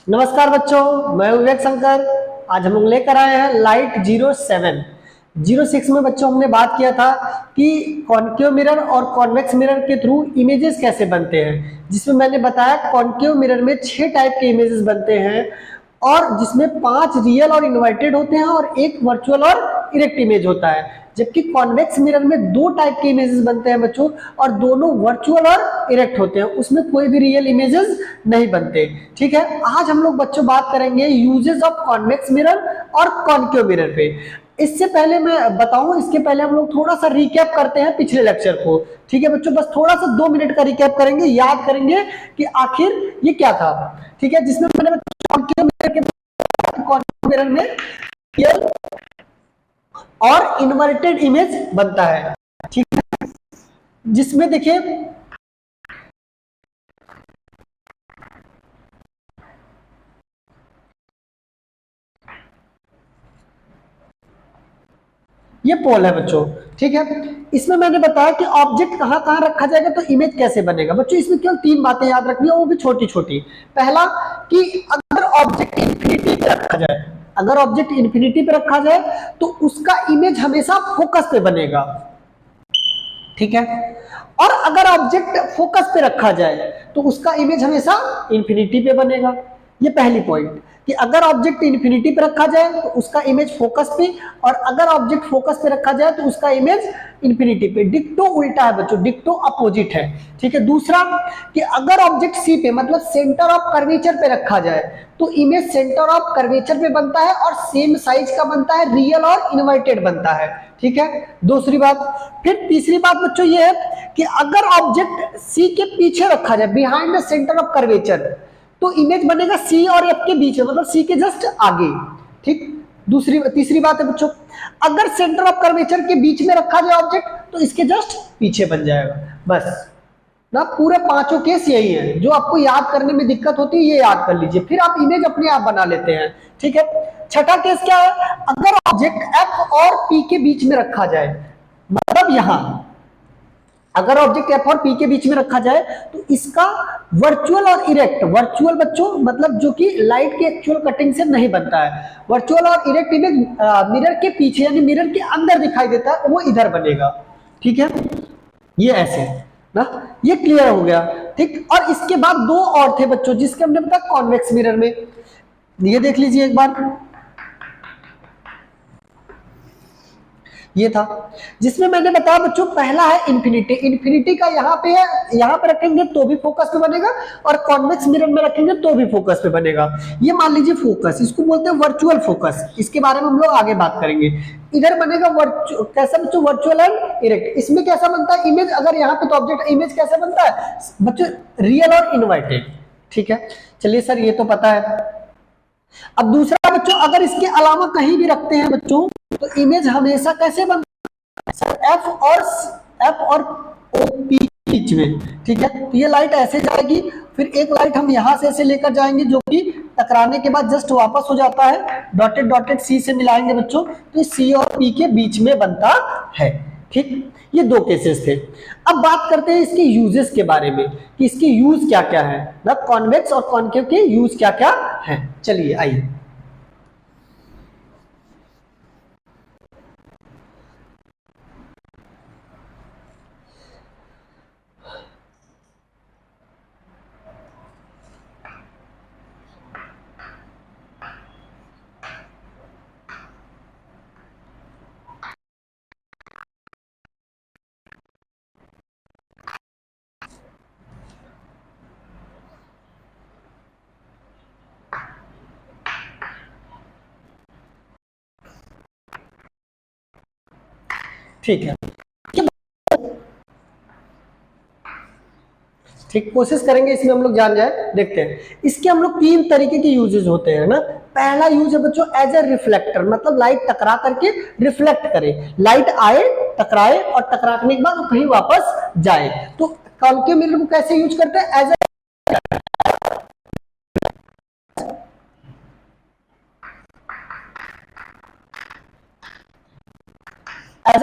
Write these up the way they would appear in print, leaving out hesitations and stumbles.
नमस्कार बच्चों, मैं विवेक शंकर। आज हम लोग लेकर आए हैं लाइट 07 06 में बच्चों हमने बात किया था कि कॉन्केव मिरर और कॉन्वेक्स मिरर के थ्रू इमेजेस कैसे बनते हैं, जिसमें मैंने बताया कॉन्केव मिरर में 6 टाइप के इमेजेस बनते हैं और जिसमें 5 रियल और इन्वर्टेड होते हैं और एक वर्चुअल और इरेक्ट इमेज होता है। जबकि कॉन्वेक्स मिरर में 2 टाइप के इमेजेस बनते हैं बच्चों और दोनों वर्चुअल और इरेक्ट होते हैं, उसमें कोई भी रियल इमेजेस नहीं बनते। ठीक है, आज हम लोग बच्चों बात करेंगे यूजेस ऑफ कॉन्वेक्स मिरर और कॉन्केव मिरर पे। इससे पहले मैं बताऊं, इसके पहले हम लोग थोड़ा सा रिकैप करते हैं पिछले लेक्चर को। ठीक है बच्चों, बस थोड़ा सा 2 मिनट का रिकैप करेंगे, याद करेंगे कि आखिर ये क्या था। ठीक है, जिसमें मैंने कॉन्केव मिरर में रियल और इन्वर्टेड इमेज बनता है। ठीक है, जिसमें देखिए ये पोल है बच्चों। ठीक है, इसमें मैंने बताया कि ऑब्जेक्ट कहां कहां रखा जाएगा तो इमेज कैसे बनेगा। बच्चों इसमें केवल 3 बातें याद रखनी है, वो भी छोटी छोटी। पहला कि अगर ऑब्जेक्ट इंफिनिटी पे रखा जाए, अगर ऑब्जेक्ट इंफिनिटी पे रखा जाए तो उसका इमेज हमेशा फोकस पे बनेगा। ठीक है, और अगर ऑब्जेक्ट फोकस पे रखा जाए तो उसका इमेज हमेशा इंफिनिटी पे बनेगा। ये पहली पॉइंट कि अगर ऑब्जेक्ट इंफिनिटी पे रखा जाए तो उसका इमेज फोकस पे, और अगर ऑब्जेक्ट फोकस पे रखा जाए तो उसका इमेज इंफिनिटी पे। डिक्टो उल्टा है बच्चों, डिक्टो अपोजिट है। ठीक है, दूसरा कि अगर ऑब्जेक्ट सी पे मतलब सेंटर ऑफ कर्वेचर पे रखा जाए तो इमेज सेंटर ऑफ कर्वेचर पे बनता है और सेम साइज का बनता है, रियल और इन्वर्टेड बनता है। ठीक है, दूसरी बात। फिर तीसरी बात बच्चों ये है कि अगर ऑब्जेक्ट सी के पीछे रखा जाए, behind the centre of curvature, तो इमेज बनेगा सी और एफ के बीच में, मतलब सी के जस्ट आगे। ठीक, तीसरी बात है बच्चों, अगर सेंटर ऑफ कर्वेचर के बीच में रखा जाए ऑब्जेक्ट तो इसके जस्ट पीछे बन जाएगा। बस ना, पूरे 5 केस यही है। जो आपको याद करने में दिक्कत होती है ये याद कर लीजिए, फिर आप इमेज अपने आप बना लेते हैं। ठीक है, छठा केस क्या है, अगर ऑब्जेक्ट एफ और पी के बीच में रखा जाए, मतलब यहां अगर ऑब्जेक्ट एफ और पी के बीच में रखा जाए तो इसका वर्चुअल और इरेक्ट, वर्चुअल बच्चों मतलब जो कि लाइट के एक्चुअल कटिंग से नहीं बनता है, वर्चुअल और इरेक्ट इमेज मिरर के पीछे यानी मिरर के अंदर दिखाई देता है, वो इधर बनेगा। ठीक है, ये ऐसे ना, ये क्लियर हो गया। ठीक, और इसके बाद 2 और थे बच्चों जिसके हमने बताया कॉन्वेक्स मिरर में। ये देख लीजिए एक बार, ये था जिसमें मैंने बताया बच्चों, पहला है इंफिनिटी। इंफिनिटी का यहाँ पे है, यहाँ पे रखेंगे तो भी फोकस पे बनेगा और कॉन्वेक्स मिरर में रखेंगे तो भी फोकस पे बनेगा। ये मान लीजिए फोकस, इसको बोलते हैं वर्चुअल फोकस, इसके बारे में हम लोग आगे बात करेंगे। इधर बनेगा कैसा बच्चों, वर्चुअल एंड इरेक्ट। इसमें कैसा बनता है इमेज, अगर यहाँ पे तो ऑब्जेक्ट इमेज कैसा बनता है बच्चों, रियल और इन्वर्टेड। ठीक है, चलिए सर ये तो पता है। अब दूसरा बच्चों, अगर इसके अलावा कहीं भी रखते हैं बच्चों तो इमेज हमेशा कैसे बनता है, एफ और ओ पी के बीच में। ठीक है, तो ये लाइट ऐसे जाएगी, फिर एक लाइट हम यहां से ऐसे लेकर जाएंगे जो कि टकराने के बाद जस्ट वापस हो जाता है, डॉटेड डॉटेड सी से मिलाएंगे बच्चों, तो सी और पी के बीच में बनता है। ठीक, ये 2 केसेस थे। अब बात करते हैं इसके यूजेस के बारे में कि इसके यूज क्या क्या है, ना कॉन्वेक्स और कॉन्केव के यूज क्या क्या है। चलिए आइए, ठीक है। ठीक, कोशिश करेंगे इसमें हम लोग जान जाए। देखते हैं इसके हम लोग 3 तरीके के यूजेस होते हैं ना। पहला यूज है बच्चों एज ए रिफ्लेक्टर, मतलब लाइट टकरा करके रिफ्लेक्ट करे, लाइट आए टकराए और टकराने के बाद वो कहीं वापस जाए। तो कॉन्केव मिरर को कैसे यूज करते हैं, एज ए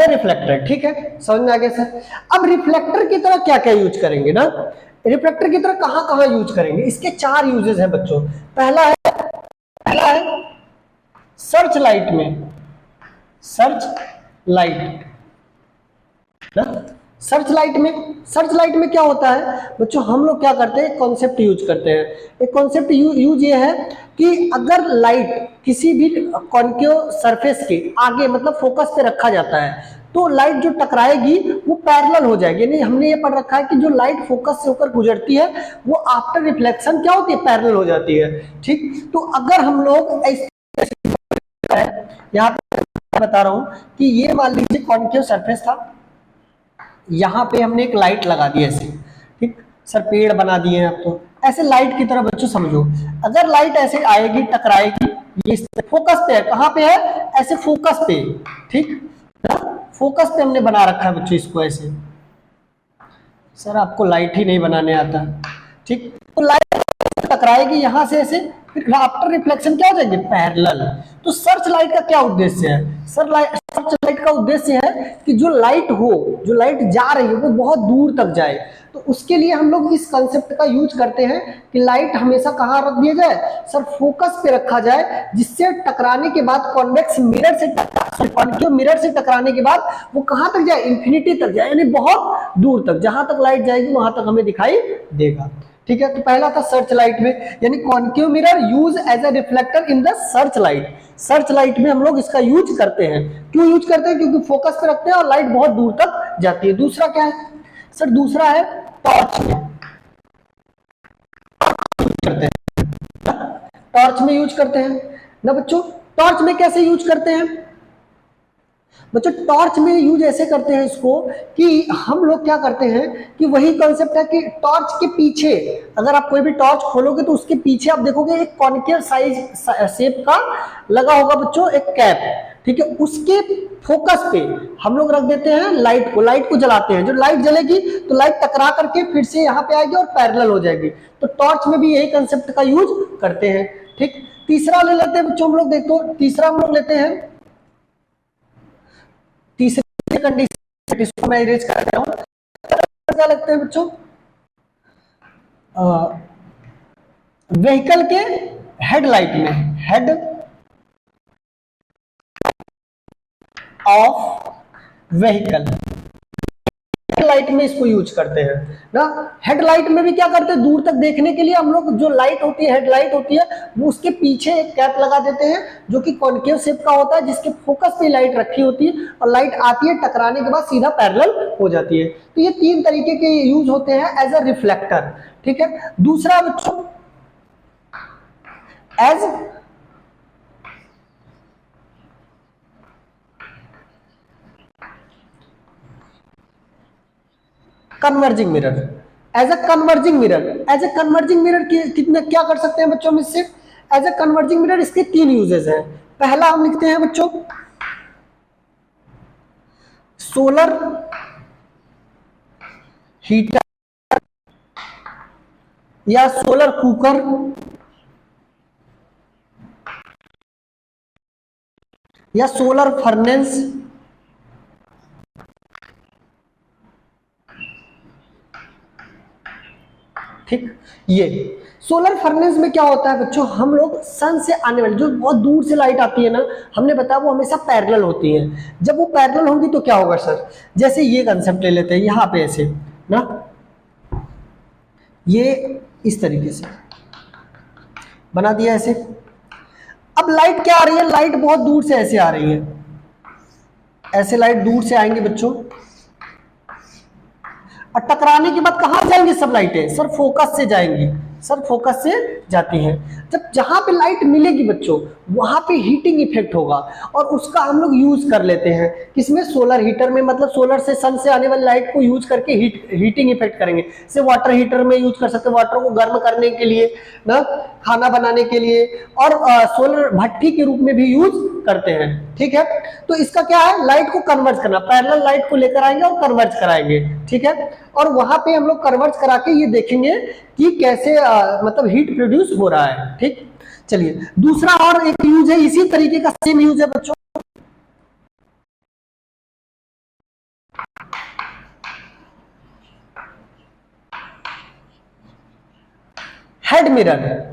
रिफ्लेक्टर। ठीक है, समझ में आ गया सर। अब रिफ्लेक्टर की तरह क्या क्या यूज करेंगे ना, रिफ्लेक्टर की तरह कहां कहां यूज करेंगे, इसके 4 यूजेस हैं बच्चों। पहला है सर्च लाइट में, सर्च लाइट ना, सर्च लाइट में क्या होता है बच्चों, हम लोग क्या करते हैं, कॉन्सेप्ट यूज करते हैं। एक कॉन्सेप्ट यूज ये है कि अगर लाइट किसी भी कॉन्केव सरफेस के आगे मतलब फोकस पे रखा जाता है तो लाइट जो टकराएगी वो पैरेलल हो जाएगी। यानी हमने ये पढ़ रखा है कि जो लाइट फोकस से होकर गुजरती है वो आफ्टर रिफ्लेक्शन क्या होती है, पैरेलल हो जाती है। ठीक, तो अगर हम लोग यहाँ पे बता रहा हूं कि ये मान लीजिए कॉन्केव सरफेस था, यहाँ पे हमने एक लाइट लगा दी ऐसे, ठीक सर पेड़ बना दिए हैं, अब तो ऐसे लाइट की तरह बच्चों समझो। अगर लाइट ऐसे आएगी टकराएगी, ये फोकस पे है, कहाँ पे है, ऐसे फोकस पे, ठीक फोकस पे हमने बना रखा है बच्चों इसको ऐसे। सर आपको लाइट ही नहीं बनाने आता, ठीक तो लाइट टकराएगी यहाँ से ऐसे, फिर आफ्टर रिफ्लेक्शन क्या हो जाएगी, पैरेलल। तो सर्च लाइट का क्या उद्देश्य है, सर्च लाइट का उद्देश्य है कि जो लाइट हो, जो लाइट जा रही है वो बहुत दूर तक जाए। तो उसके लिए हम लोग इस कंसेप्ट का यूज करते हैं कि लाइट हमेशा कहाँ रख दिया जाए, सर फोकस पे रखा जाए, जिससे टकराने के बाद कॉन्वेक्स मिरर से कॉन्केव मिरर से टकराने के बाद वो कहाँ तक जाए, इंफिनिटी तक जाए, यानी बहुत दूर तक, जहां तक लाइट जाएगी वहां तक हमें दिखाई देगा। ठीक है, तो पहला था सर्च लाइट में, यानी concave mirror use as a reflector in the searchlight. Searchlight में हम लोग इसका यूज करते हैं। क्यों यूज करते हैं, क्योंकि फोकस पे रखते हैं और लाइट बहुत दूर तक जाती है। दूसरा क्या है सर, दूसरा है टॉर्च में करते हैं, टॉर्च में यूज करते हैं ना बच्चों। टॉर्च में कैसे यूज करते हैं बच्चों, टॉर्च में यूज ऐसे करते हैं इसको कि हम लोग क्या करते हैं कि वही कंसेप्ट है कि टॉर्च के पीछे, अगर आप कोई भी टॉर्च खोलोगे तो उसके पीछे आप देखोगे एक कॉन्केव साइज शेप का लगा होगा बच्चों एक कैप, ठीक है, उसके फोकस पे हम लोग रख देते हैं लाइट को जलाते हैं। जो लाइट जलेगी तो लाइट टकरा करके फिर से यहाँ पे आएगी और पैरेलल हो जाएगी। तो टॉर्च में भी यही कंसेप्ट का यूज करते हैं। ठीक, तीसरा ले लेते हैं बच्चों हम लोग, देखो तीसरा हम लोग लेते हैं, तीसरी कंडीशन इसको मैं इरेज कर रहा हूं। क्या लगता है बच्चों, व्हीकल के हेडलाइट में, हेड ऑफ व्हीकल, हेडलाइट में इसको यूज करते हैं ना। हेडलाइट में भी क्या करते हैं, दूर तक देखने के लिए हम लोग जो लाइट होती है, हेडलाइट होती है, वो उसके पीछे एक कैप लगा देते हैं जो कि कॉन्केव शेप का होता है, जिसके फोकस पे लाइट रखी होती है और लाइट आती है टकराने के बाद सीधा पैरेलल हो जाती है। तो ये 3 तरीके के यूज होते हैं एज अ रिफ्लेक्टर। ठीक है, दूसरा बच्चों as converging mirror, as a converging mirror, as a converging mirror कितने क्या कर सकते हैं बच्चों हम इससे, एज ए कन्वर्जिंग मिरर इसके 3 यूजेस हैं। पहला हम लिखते हैं बच्चों सोलर हीटर या सोलर कुकर या सोलर फर्नेस। ठीक, ये सोलर फर्नेस में क्या होता है बच्चों, हम लोग सन से आने वाली जो बहुत दूर से लाइट आती है ना, हमने बताया वो हमेशा पैरेलल होती है। जब वो पैरेलल होंगी तो क्या होगा सर, जैसे ये कंसेप्ट ले लेते हैं, यहाँ पे ऐसे ना, ये इस तरीके से बना दिया ऐसे। अब लाइट क्या आ रही है, लाइट बहुत दूर से ऐसे आ रही है, ऐसे लाइट दूर से आएंगे बच्चों और टकराने के बाद कहां जाएंगी सब लाइटें, सर फोकस से जाएंगी, सर फोकस से जाती हैं। जब जहां पे लाइट मिलेगी बच्चों वहां पे हीटिंग इफेक्ट होगा और उसका हम लोग यूज कर लेते हैं किसमें, सोलर हीटर में, मतलब सोलर से सन से आने वाली लाइट को यूज करके हीटिंग इफेक्ट करेंगे। से वाटर हीटर में यूज कर सकते हैं, वाटर को गर्म करने के लिए ना, खाना बनाने के लिए, और सोलर भट्टी के रूप में भी यूज करते हैं। ठीक है, तो इसका क्या है, लाइट को कन्वर्ट करना, पैरेलल लाइट को लेकर आएंगे और कन्वर्ट कराएंगे। ठीक है, और वहां पे हम लोग कन्वर्ट करा के ये देखेंगे कि कैसे मतलब हीट प्रोड्यूस हो रहा है। ठीक, चलिए दूसरा और एक यूज है, इसी तरीके का सेम यूज है बच्चों, हेड मिरर।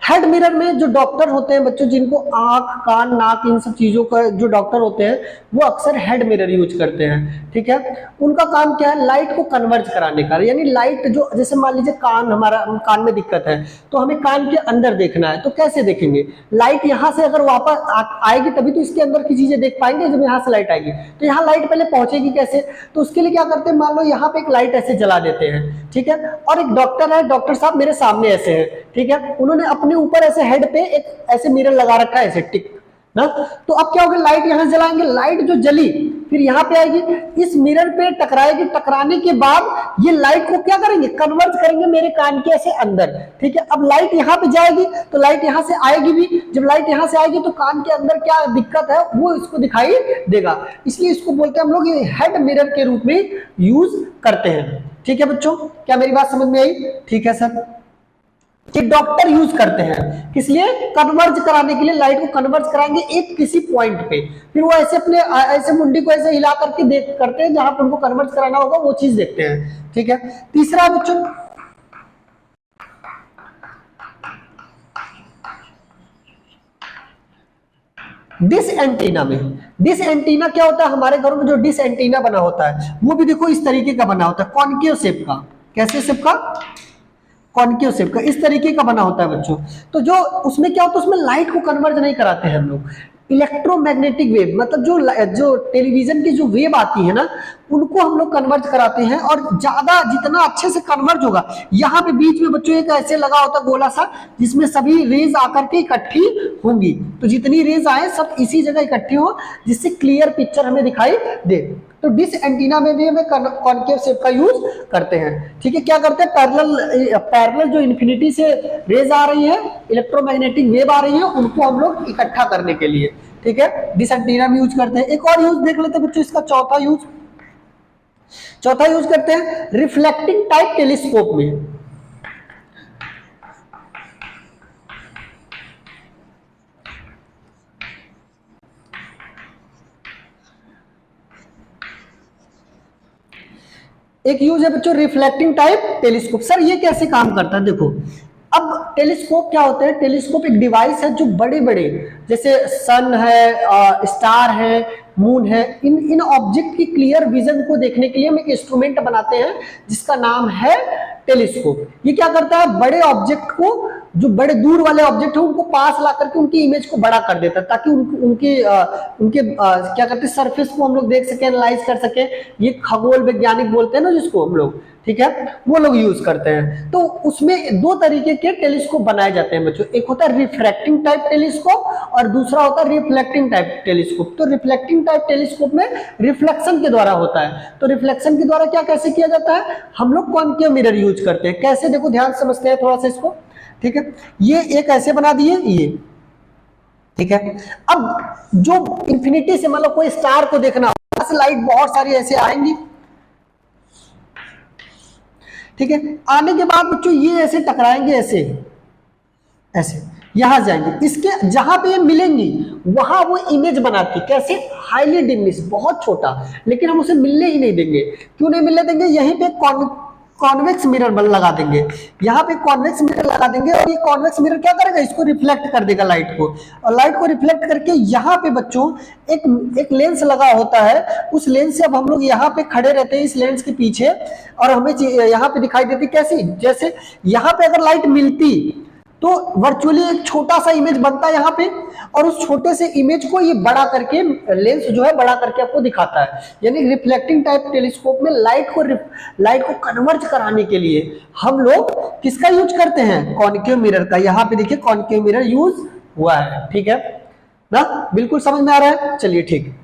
हेड मिरर में जो डॉक्टर होते हैं बच्चों, जिनको आंख कान नाक इन सब चीजों का जो डॉक्टर होते हैं, वो अक्सर हेड मिरर यूज करते हैं। ठीक है, उनका काम क्या है, लाइट को कन्वर्ज कराने का। यानी लाइट जो, जैसे मान लीजिए कान, हमारा कान में दिक्कत है तो हमें कान के अंदर देखना है, तो कैसे देखेंगे, लाइट यहाँ से अगर वापस आएगी तभी तो इसके अंदर की चीजें देख पाएंगे। जब यहाँ से लाइट आएगी तो यहाँ लाइट पहले पहुंचेगी कैसे, तो उसके लिए क्या करते हैं, मान लो यहाँ पे एक लाइट ऐसे जला देते हैं। ठीक है, और एक डॉक्टर है, डॉक्टर साहब मेरे सामने ऐसे है। ठीक है, उन्होंने अपने ऊपर ऐसे हेड पे एक ऐसे मिरर लगा रखा है, ऐसे टिक ना। तो अब क्या होगा, लाइट यहां जलाएंगे, लाइट जो जली फिर यहाँ पे आएगी, इस मिरर पे टकराएगी, टकराने के बाद ये लाइट को क्या करेंगे, कन्वर्ट करेंगे मेरे कान के ऐसे अंदर। ठीक है, अब लाइट यहाँ पे जाएगी तो लाइट यहाँ से आएगी भी, जब लाइट यहाँ से आएगी तो कान के अंदर क्या दिक्कत है वो इसको दिखाई देगा। इसलिए इसको बोलते हैं हम लोग, ये हेड मिरर के रूप में यूज करते हैं। ठीक है बच्चों, क्या मेरी बात समझ में आई? ठीक है सर, कि डॉक्टर यूज करते हैं किस लिए, कन्वर्ज कराने के लिए, लाइट को कन्वर्ज कराएंगे एक किसी पॉइंट पे, फिर वो ऐसे अपने ऐसे मुंडी को ऐसे हिला करके देख करते हैं, जहां पर उनको कन्वर्ज कराना होगा वो चीज देखते हैं। ठीक है, तीसरा बच्चों, डिश एंटीना में, डिश एंटीना क्या होता है, हमारे घरों में जो डिश एंटीना बना होता है वो भी देखो इस तरीके का बना होता है, कॉनकेव शेप का। कैसे शेप का, कॉनकेव शेप का, इस तरीके का बना होता है बच्चों। तो जो उसमें क्या होता है, उसमें लाइट को कन्वर्ज नहीं कराते हैं हम लोग, इलेक्ट्रोमैग्नेटिक वेव, मतलब जो टेलीविजन की जो वेव आती है ना, उनको हम लोग कन्वर्ज कराते हैं। और ज्यादा जितना अच्छे से कन्वर्ज होगा, यहाँ पे बीच में बच्चों एक ऐसे लगा होता है गोला सा, जिसमें सभी रेज आकर के इकट्ठी होंगी। तो जितनी रेज आए सब इसी जगह इकट्ठी हो, जिससे क्लियर पिक्चर हमें दिखाई दे। तो डिश एंटीना में भी हमें कॉनकेव शेप का यूज करते हैं। ठीक है, क्या करते हैं, पैरेलल जो इन्फिनिटी से रेज आ रही है, इलेक्ट्रोमैग्नेटिक वेव आ रही है, उनको हम लोग इकट्ठा करने के लिए, ठीक है, डिश एंटीना में यूज करते हैं। एक और यूज देख लेते हैं बच्चों, इसका चौथा यूज करते हैं रिफ्लेक्टिंग टाइप टेलीस्कोप में। एक यूज है बच्चों रिफ्लेक्टिंग टाइप टेलीस्कोप। सर ये कैसे काम करता है, देखो अब टेलीस्कोप क्या होता है, टेलीस्कोप एक डिवाइस है जो बड़े बड़े, जैसे सन है, स्टार है, मून है, इन ऑब्जेक्ट की क्लियर विजन को देखने के लिए हम एक इंस्ट्रूमेंट बनाते हैं जिसका नाम है टेलीस्कोप। ये क्या करता है, बड़े ऑब्जेक्ट को, जो बड़े दूर वाले ऑब्जेक्ट है उनको पास ला करके उनकी इमेज को बड़ा कर देता है, ताकि उनके क्या करते हैं, सरफेस को हम लोग देख सके, एनालाइज कर सके। ये खगोल वैज्ञानिक बोलते हैं ना जिसको हम लोग, ठीक है, वो लोग यूज करते हैं। तो उसमें दो तरीके के टेलीस्कोप बनाए जाते हैं बच्चों, एक होता है रिफ्रैक्टिंग टाइप टेलीस्कोप और दूसरा होता है रिफ्लेक्टिंग टाइप टेलीस्कोप। तो रिफ्लेक्टिंग टाइप टेलीस्कोप में रिफ्लेक्शन के द्वारा होता है। तो रिफ्लेक्शन के द्वारा क्या कैसे किया जाता है, हम लोग कॉनकेव मिरर यूज करते हैं। कैसे, देखो ध्यान समझते हैं थोड़ा सा इसको। ठीक है, ये एक ऐसे बना दिए ये, ठीक है। अब जो इंफिनिटी से मतलब कोई स्टार को देखना, लाइट बहुत सारी ऐसे आएंगी, ठीक है। आने के बाद बच्चों ये ऐसे टकराएंगे, ऐसे ऐसे यहां जाएंगे, इसके जहां पे ये मिलेंगी वहां वो इमेज बनाती, कैसे, हाईली डिमिनिश, बहुत छोटा, लेकिन हम उसे मिलने ही नहीं देंगे। क्यों नहीं मिलने देंगे, यहीं पे कॉन्वेक्स मिरर लगा देंगे, यहाँ पे कॉन्वेक्स मिरर लगा देंगे, और ये कॉन्वेक्स मिरर क्या करेगा, इसको रिफ्लेक्ट कर देगा लाइट को, और लाइट को रिफ्लेक्ट करके यहाँ पे बच्चों एक लेंस लगा होता है। उस लेंस से अब हम लोग यहाँ पे खड़े रहते हैं, इस लेंस के पीछे, और हमें यहाँ पे दिखाई देती कैसी, जैसे यहाँ पे अगर लाइट मिलती तो वर्चुअली एक छोटा सा इमेज बनता है यहाँ पे, और उस छोटे से इमेज को ये बड़ा करके, लेंस जो है बड़ा करके आपको दिखाता है। यानी रिफ्लेक्टिंग टाइप टेलीस्कोप में लाइट को कन्वर्ज कराने के लिए हम लोग किसका यूज करते हैं, कॉनकेव मिरर का। यहाँ पे देखिए कॉनकेव मिरर यूज हुआ है, ठीक है ना, बिल्कुल समझ में आ रहा है। चलिए ठीक,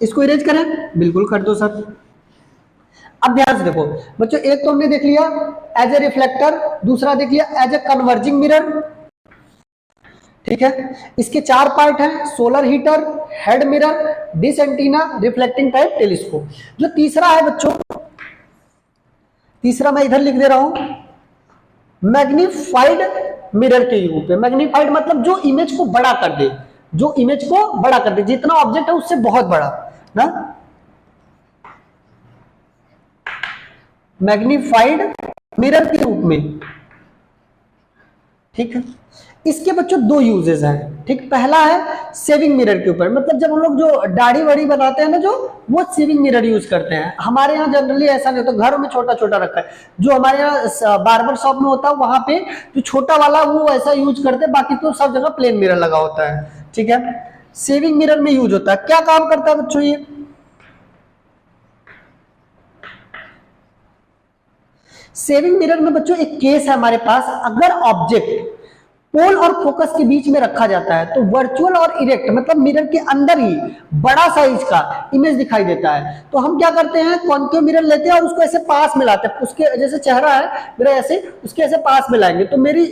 इसको इरेज करें, बिल्कुल कर दो सर। अब ध्यान से देखो बच्चों, एक तो हमने देख लिया एज ए रिफ्लेक्टर, दूसरा देख लिया एज ए कन्वर्जिंग मिरर, ठीक है। इसके चार पार्ट हैं, solar heater, head mirror, dish antenna, reflecting type telescope. जो तीसरा है बच्चों, तीसरा मैं इधर लिख दे रहा हूं, मैग्नीफाइड मिरर के रूप में। मैग्नीफाइड मतलब जो इमेज को बड़ा कर दे, जो इमेज को बड़ा कर दे, जितना ऑब्जेक्ट है उससे बहुत बड़ा ना, मैग्नीफाइड मिरर के रूप में। ठीक है। इसके बच्चों दो यूजेस हैं, ठीक। पहला है सेविंग मिरर के ऊपर, मतलब जब हम लोग जो दाढ़ी वाड़ी बनाते हैं ना, जो वो सेविंग मिरर यूज करते हैं। हमारे यहाँ जनरली ऐसा नहीं होता, घरों में छोटा छोटा रखा है। जो हमारे यहाँ बार्बर शॉप में होता है वहां पे जो छोटा वाला वो ऐसा यूज करते हैं, बाकी तो सब जगह प्लेन मिरर लगा होता है, ठीक है। सेविंग मिरर में यूज होता है, क्या काम करता है बच्चों ये? सेविंग मिरर में बच्चों एक केस है हमारे पास, अगर ऑब्जेक्ट पोल और फोकस के बीच में रखा जाता है तो वर्चुअल और इरेक्ट मतलब मिरर के अंदर ही बड़ा साइज का इमेज दिखाई देता है। तो हम क्या करते हैं, कॉन्केव मिरर लेते हैं और उसको ऐसे पास में लाते हैं, उसके जैसे चेहरा है मेरा ऐसे, उसके ऐसे पास में लाएंगे तो मेरी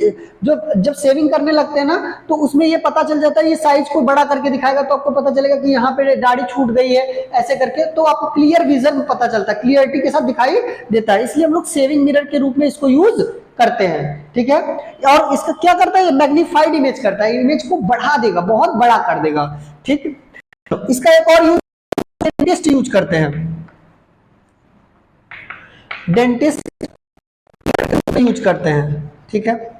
जो जब सेविंग करने लगते हैं ना तो उसमें ये पता चल जाता है, ये साइज को बड़ा करके दिखाएगा तो आपको पता चलेगा कि यहाँ पे दाढ़ी छूट गई है ऐसे करके, तो आपको क्लियर विजन पता चलता है, क्लियरिटी के साथ दिखाई देता है। इसलिए हम लोग सेविंग मिरर के रूप में इसको यूज करते हैं, ठीक है। और इसका क्या करता है, मैग्नीफाइड इमेज करता है, इमेज को बढ़ा देगा, बहुत बड़ा कर देगा, ठीक। तो इसका एक और यूज डेंटिस्ट यूज करते हैं, डेंटिस्ट यूज करते हैं, ठीक है।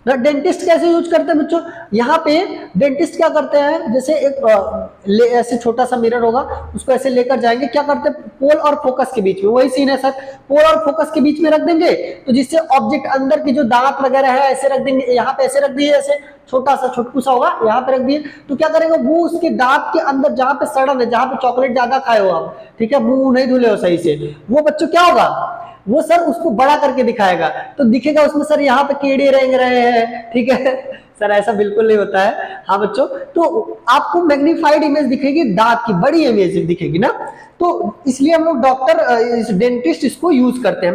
डेंटिस्ट कैसे यूज करते हैं बच्चों, यहाँ पे डेंटिस्ट क्या करते हैं, जैसे एक ऐसे छोटा सा मिरर होगा, उसको ऐसे लेकर जाएंगे, क्या करते हैं पोल और फोकस के बीच में, वही सीन है सर, पोल और फोकस के बीच में रख देंगे तो जिससे ऑब्जेक्ट अंदर की जो दांत वगैरह है ऐसे रख देंगे, यहाँ पे ऐसे रख दिए, ऐसे छोटा सा छोटकू सा होगा यहाँ पे रख दिए, तो क्या करेगा वो उसके दांत के अंदर जहां पे सड़न है, जहां पे चॉकलेट ज्यादा खाए हो आप, ठीक है, मुंह नहीं धुले हो सही से, वो बच्चों क्या होगा, वो सर उसको बड़ा करके दिखाएगा, तो दिखेगा उसमें सर यहाँ पे कीड़े रेंग रहे हैं, ठीक है। सर ऐसा बिल्कुल नहीं होता है, हाँ बच्चों, तो आपको मैग्नीफाइड इमेज दिखेगी, दांत की बड़ी इमेज दिखेगी ना, तो इसलिए हम लोग डॉक्टर डेंटिस्ट इसको यूज करते हैं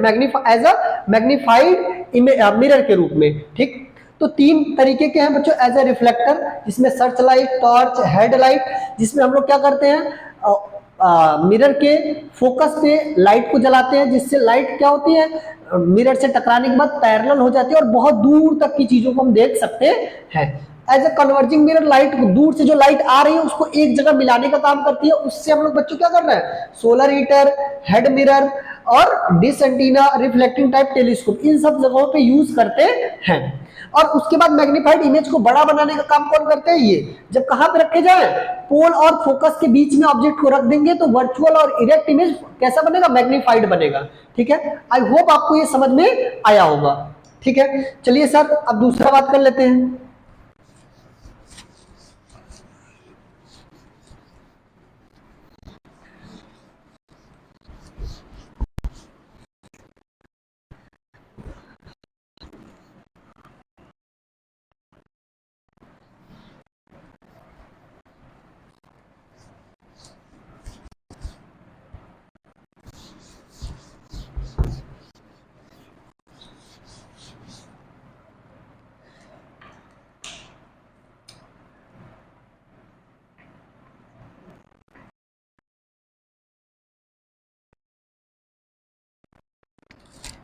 एज अ मैग्नीफाइड मिरर के रूप में, ठीक। तो तीन तरीके के हैं बच्चों, एज ए रिफ्लेक्टर जिसमें सर्च लाइट, टॉर्च, हेडलाइट, जिसमें हम लोग क्या करते हैं मिरर के फोकस पे लाइट को जलाते हैं, जिससे लाइट क्या होती है मिरर से टकराने के बाद पैरेलल हो जाती है और बहुत दूर तक की चीजों को हम देख सकते हैं। As a converging mirror, light दूर से जो लाइट आ रही है उसको एक जगह मिलाने का काम करती है, उससे हम लोग बच्चों क्या कर रहे हैं, सोलर हीटर, हेड मिरर और dish antenna, reflecting type telescope, इन सब जगहों पे यूज करते हैं। और उसके बाद मैग्नीफाइड इमेज को बड़ा बनाने का काम कौन करते हैं, ये जब कहां पे रखे जाए, पोल और फोकस के बीच में ऑब्जेक्ट को रख देंगे तो वर्चुअल और इरेक्ट इमेज कैसा बनेगा, मैग्नीफाइड बनेगा, ठीक है। आई होप आपको ये समझ में आया होगा, ठीक है। चलिए सर अब दूसरा बात कर लेते हैं।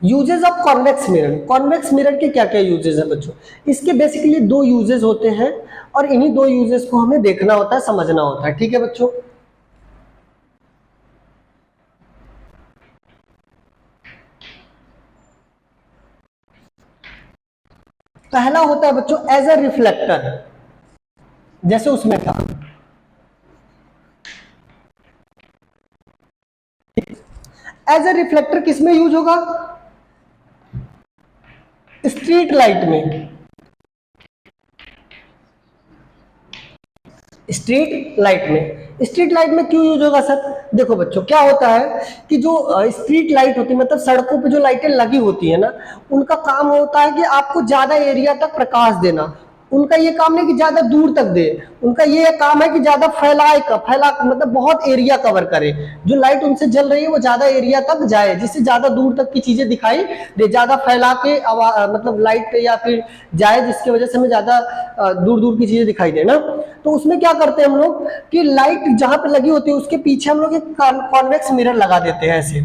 Uses of convex mirror, convex mirror के क्या क्या यूजेस है बच्चों, इसके बेसिकली दो यूजेस होते हैं और इन्हीं दो यूजेस को हमें देखना होता है, समझना होता है, ठीक है बच्चों। पहला होता है बच्चों एज अ रिफ्लेक्टर, जैसे उसमें था, एज अ रिफ्लेक्टर किसमें यूज होगा, स्ट्रीट लाइट में, स्ट्रीट लाइट में, स्ट्रीट लाइट में क्यों यूज होगा सर, देखो बच्चों क्या होता है कि जो स्ट्रीट लाइट होती है मतलब सड़कों पे जो लाइटें लगी होती है ना, उनका काम होता है कि आपको ज्यादा एरिया तक प्रकाश देना, उनका ये काम नहीं कि ज्यादा दूर तक दे, उनका ये काम है कि ज्यादा फैला मतलब बहुत एरिया कवर करे, जो लाइट उनसे जल रही है वो ज्यादा एरिया तक जाए, जिससे ज्यादा दूर तक की चीजें दिखाई दे, ज्यादा फैला के मतलब लाइट या फिर जाए जिसकी वजह से हमें ज्यादा दूर दूर की चीजें दिखाई दे ना। तो उसमें क्या करते हैं हम लोग कि लाइट जहां पे लगी होती है उसके पीछे हम लोग एक कॉन्वेक्स मिरर लगा देते हैं ऐसे,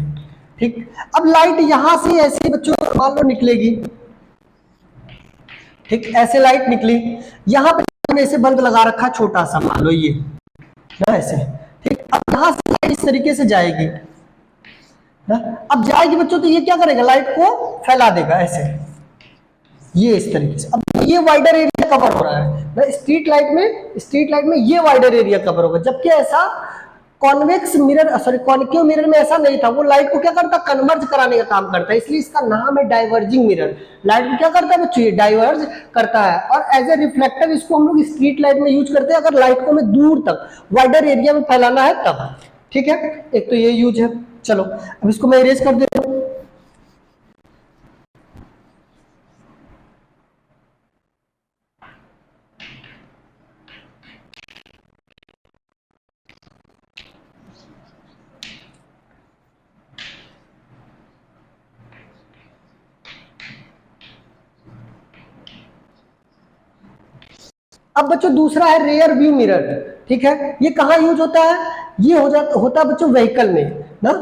ठीक। अब लाइट यहां से ऐसे बच्चों मान लो निकलेगी, ठीक, ऐसे लाइट निकली, यहां पे ऐसे बल्ब लगा रखा छोटा सा, मान लो ये ना ऐसे, ठीक। अब यहां से लाइट इस तरीके से जाएगी ना, अब जाएगी बच्चों तो ये क्या करेगा, लाइट को फैला देगा ऐसे, ये इस तरीके से। अब ये वाइडर एरिया कवर हो रहा है स्ट्रीट लाइट में ये वाइडर एरिया कवर होगा, जबकि ऐसा convex mirror sorry concave mirror में ऐसा नहीं था। वो लाइट को क्या करता, कन्वर्ज कराने का काम करता है, इसलिए इसका नाम है डाइवर्जिंग मिरर। लाइट को क्या करता है बच्चों, ये डाइवर्ज करता है। और एज ए रिफ्लेक्टर इसको हम लोग स्ट्रीट लाइट में यूज करते हैं, अगर लाइट को हमें दूर तक वाइडर एरिया में फैलाना है तब। ठीक है, एक तो ये यूज है। चलो अब इसको मैं इरेज कर देता हूं। अब बच्चों दूसरा है रेयर व्यू मिरर। ठीक है, ये कहां यूज होता है, ये होता है बच्चों व्हीकल में ना।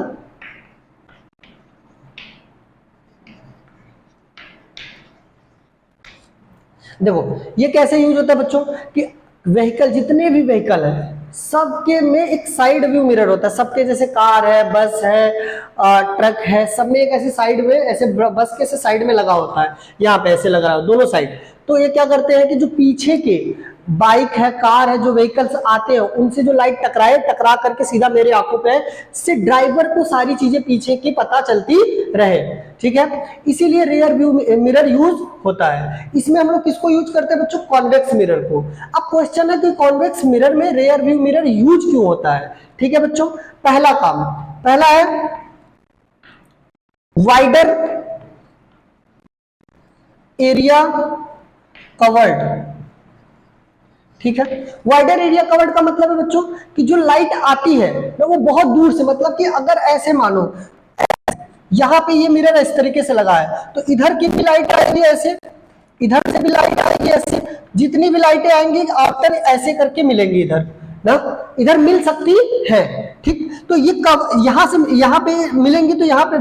देखो ये कैसे यूज होता है बच्चों कि व्हीकल, जितने भी व्हीकल है सबके में एक साइड व्यू मिरर होता है। सबके जैसे कार है, बस है, ट्रक है, सब में एक ऐसे साइड में, ऐसे बस के ऐसे साइड में लगा होता है, यहाँ पे ऐसे लगा है दोनों साइड। तो ये क्या करते हैं कि जो पीछे के बाइक है, कार है, जो व्हीकल्स आते हैं उनसे जो लाइट टकरा करके सीधा मेरे आंखों पे से ड्राइवर को सारी चीजें पीछे की पता चलती रहे। ठीक है, इसीलिए रियर व्यू मिरर यूज होता है। इसमें हम लोग किसको यूज करते हैं बच्चों, कॉन्वेक्स मिरर को। अब क्वेश्चन है कि कॉन्वेक्स मिरर में रियर व्यू मिरर यूज क्यों होता है। ठीक है बच्चों, पहला है वाइडर एरिया कवर्ड। ठीक है, वाइडर एरिया कवर्ड का मतलब है बच्चों कि जो लाइट आती है वो बहुत दूर से, मतलब कि अगर ऐसे मानो यहां पे ये मिरर इस तरीके से लगा है तो इधर की भी लाइट आएगी ऐसे, इधर से भी लाइट आएगी ऐसे, जितनी भी लाइटें आएंगी आफ्टर ऐसे करके मिलेंगी इधर ना, इधर मिल सकती है। ठीक, तो ये कब यहाँ पे मिलेंगी तो यहाँ पे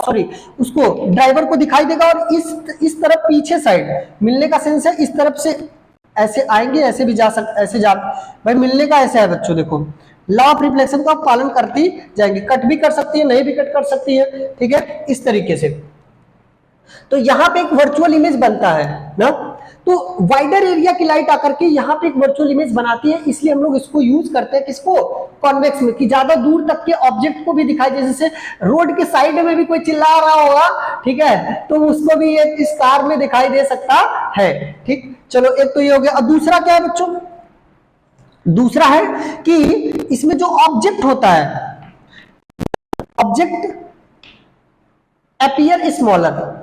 सॉरी उसको ड्राइवर को दिखाई देगा, और इस तरफ पीछे साइड मिलने का सेंस है, इस तरफ से ऐसे आएंगे, ऐसे भी जा भाई मिलने का ऐसे है बच्चों। देखो लॉ ऑफ रिफ्लेक्शन का आप पालन करती जाएंगे, कट भी कर सकती है, नहीं भी कट कर सकती है। ठीक है, इस तरीके से। तो यहाँ पे एक वर्चुअल इमेज बनता है ना, तो वाइडर एरिया की लाइट आकर के यहाँ पे एक वर्चुअल इमेज बनाती है, इसलिए हम लोग इसको यूज करते हैं किसको, कॉन्वेक्स में, कि ज्यादा दूर तक के ऑब्जेक्ट को भी दिखाई दे। जैसे रोड के साइड में भी कोई चिल्ला रहा होगा, ठीक है, तो उसको भी ये इस कार में दिखाई दे सकता है। ठीक, चलो एक तो ये हो गया। अब दूसरा क्या है बच्चों, दूसरा है कि इसमें जो ऑब्जेक्ट होता है, ऑब्जेक्ट अपीयर स्मॉलर।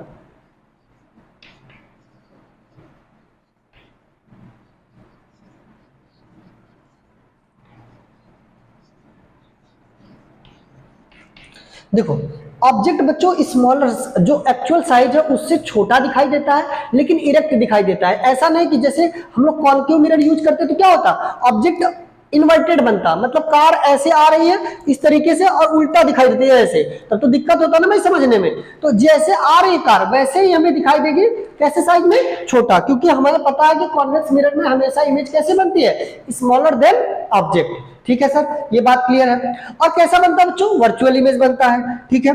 देखो ऑब्जेक्ट बच्चों स्मॉलर, जो एक्चुअल साइज है उससे छोटा दिखाई देता है लेकिन इरेक्ट दिखाई देता है। ऐसा नहीं कि जैसे हम लोग कॉन्केव मिरर यूज करते तो क्या होता, ऑब्जेक्ट इन्वर्टेड बनता, मतलब कार ऐसे आ रही है इस तरीके से और उल्टा दिखाई देती है ऐसे, तब तो दिक्कत होता ना भाई समझने में। तो जैसे आ रही कार वैसे ही हमें दिखाई देगी, कैसे साइज में, छोटा, क्योंकि हमें पता है कि कॉन्वेक्स मिरर में हमेशा इमेज कैसे बनती है, स्मॉलर देन ऑब्जेक्ट। ठीक है सर, ये बात क्लियर है। और कैसा बनता है बच्चों, वर्चुअल इमेज बनता है। ठीक है,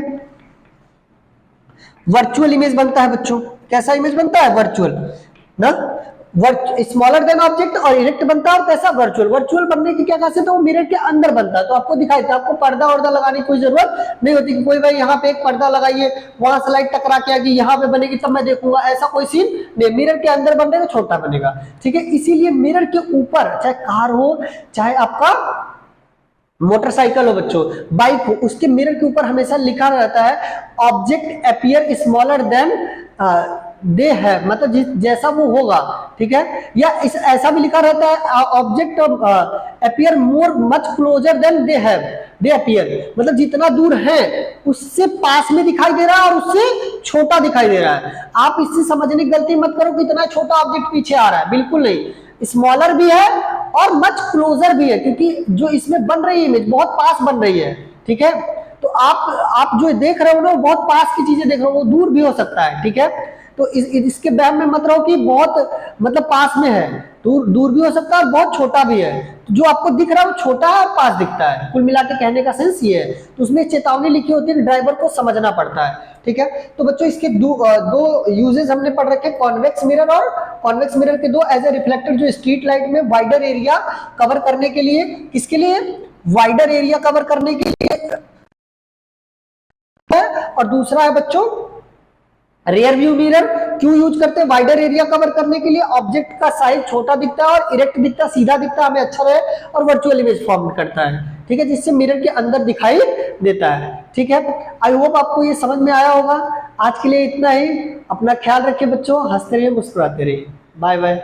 वर्चुअल इमेज बनता है बच्चों। कैसा इमेज बनता है, वर्चुअल ना, स्मॉलर देन ऑब्जेक्ट, और इरेक्ट बनता है। और कैसा, वर्चुअल। वर्चुअल बनने की क्या खासियत है, वो मिरर के अंदर बनता है, तो आपको दिखाई देता है, आपको पर्दा वर्दा लगाने की कोई जरूरत नहीं होती कि कोई भाई यहाँ पे एक पर्दा लगाइए, वहां से लाइट टकरा के आएगी, यहाँ पे बनेगी तब मैं देखूंगा, ऐसा कोई सीन नहीं। मिरर के अंदर बनेगा, छोटा बनेगा। ठीक है, इसीलिए मिरर के ऊपर, चाहे कार हो चाहे आपका मोटरसाइकिल हो बच्चों, बाइक हो, उसके मिरर के ऊपर हमेशा लिखा रहता है object appear smaller than they है, मतलब जैसा वो होगा। ठीक है, या ऐसा भी लिखा रहता है object appear more much closer than they appear, मतलब जितना दूर है उससे पास में दिखाई दे रहा है और उससे छोटा दिखाई दे रहा है। आप इससे समझने की गलती मत करो कि इतना छोटा ऑब्जेक्ट पीछे आ रहा है, बिल्कुल नहीं, स्मॉलर भी है और मच क्लोजर भी है, क्योंकि जो इसमें बन रही है इमेज बहुत पास बन रही है। ठीक है, तो आप जो देख रहे हो ना बहुत पास की चीजें देख रहे हो, वो दूर भी हो सकता है। ठीक है, तो इसके वहम में मत रहो कि बहुत मतलब पास में है, दूर दूर भी हो सकता है और बहुत छोटा भी है। तो जो आपको दिख रहा है वो छोटा है और पास दिखता है, कुल मिला के कहने का सेंस ये है। तो उसमें चेतावनी लिखी होती है कि ड्राइवर को समझना पड़ता है, ठीक है। तो बच्चों इसके दो यूजेस हमने पढ़ रखे, कॉन्वेक्स मिरर और कॉन्वेक्स मिरर के दो एज ए रिफ्लेक्टर, जो स्ट्रीट लाइट में वाइडर एरिया कवर करने के लिए, किसके लिए, वाइडर एरिया कवर करने के लिए, और दूसरा है बच्चों रियर व्यू मिरर। क्यों यूज करते हैं, वाइडर एरिया कवर करने के लिए, ऑब्जेक्ट का साइज छोटा दिखता है और इरेक्ट दिखता है, सीधा दिखता है, हमें अच्छा रहे, और वर्चुअल इमेज फॉर्म करता है, ठीक है, जिससे मिरर के अंदर दिखाई देता है, ठीक है। आई होप आपको ये समझ में आया होगा। आज के लिए इतना ही, अपना ख्याल रखिए बच्चों, हंसते रहिए, मुस्कुराते रहिए, बाय बाय।